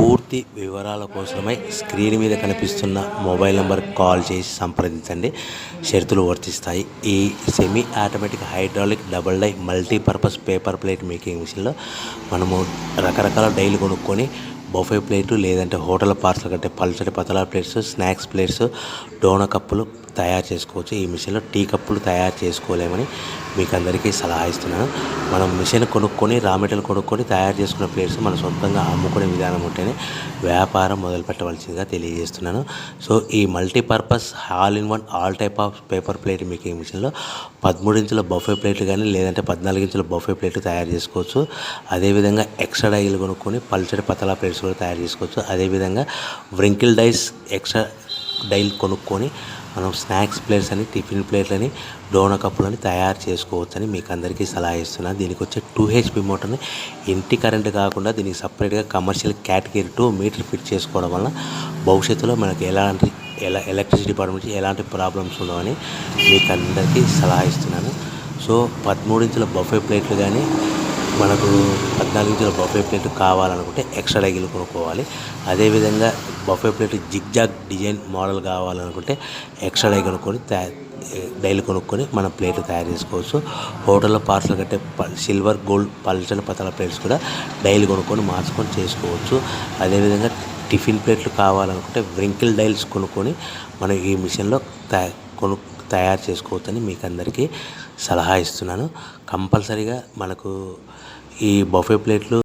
పూర్తి వివరాల కోసమై స్క్రీన్ మీద కనిపిస్తున్న మొబైల్ నెంబర్కి కాల్ చేసి సంప్రదించండి. షరతులు వర్తిస్తాయి. ఈ semi automatic hydraulic double die multipurpose paper plate making మిషన్లో మనము రకరకాల డైలు కొనుక్కొని బఫే ప్లేటు లేదంటే హోటల్ పార్సల్ కంటే పల్చటి పతలా ప్లేట్స్, స్నాక్స్ ప్లేట్స్, డోనా కప్పులు తయారు చేసుకోవచ్చు. ఈ మిషన్లో టీ కప్పులు తయారు చేసుకోలేమని మీకు అందరికీ సలహా ఇస్తున్నాను. మనం మిషన్ కొనుక్కొని రా మెటీరియల్ కొనుక్కొని తయారు చేసుకున్న ప్లేట్స్ మనం సొంతంగా అమ్ముకునే విధానం ఉంటేనే వ్యాపారం మొదలు పెట్టవలసిందిగా తెలియజేస్తున్నాను. సో ఈ multipurpose all in one all type of paper plate making మిషన్లో 13 ఇంచుల బఫే ప్లేట్లు కానీ లేదంటే 14 ఇంచుల బఫే ప్లేట్లు తయారు చేసుకోవచ్చు. అదేవిధంగా ఎక్స్ట్రా డైలు కొనుక్కొని పల్చటి పతలా ప్లేట్స్ కూడా తయారు చేసుకోవచ్చు. అదేవిధంగా వ్రింకిల్ డైస్ ఎక్స్ట్రా డైల్ కొనుక్కొని మనం స్నాక్స్ ప్లేట్స్ అని, టిఫిన్ ప్లేట్లని, డోనా కప్పులని తయారు చేసుకోవచ్చని మీకు అందరికీ సలహా ఇస్తున్నాను. దీనికి వచ్చే 2 HP మోటార్ని ఇంటి కరెంట్ కాకుండా దీనికి సపరేట్గా కమర్షియల్ కేటగిరీ 2 మీటర్ ఫిట్ చేసుకోవడం వల్ల భవిష్యత్తులో మనకి ఎలక్ట్రిసిటీ డిపార్ట్మెంట్ ఎలాంటి ప్రాబ్లమ్స్ ఉండవని మీకు అందరికీ సలహా ఇస్తున్నాను. సో 13 ఇంచుల బఫే ప్లేట్లు కానీ మనకు 14 ఇంచుల బఫే ప్లేట్ కావాలనుకుంటే ఎక్స్ట్రా డైలు కొనుక్కోవాలి. అదేవిధంగా buffet plate zigzag design model కావాలనుకుంటే ఎక్స్ట్రా డైలు కొనుక్కొని మనం ప్లేట్లు తయారు చేసుకోవచ్చు. హోటల్లో పార్సల్ కట్టే సిల్వర్, గోల్డ్, పల్చని పతల ప్లేట్స్ కూడా డైలు కొనుక్కొని మార్చుకొని చేసుకోవచ్చు. అదేవిధంగా టిఫిన్ ప్లేట్లు కావాలనుకుంటే వ్రింకిల్ డైల్స్ కొనుక్కొని మనం ఈ మిషన్లో తయారు చేసుకోవచ్చని మీకు అందరికీ సలహా ఇస్తున్నాను. కంపల్సరీగా మనకు ఈ బఫే ప్లేట్లు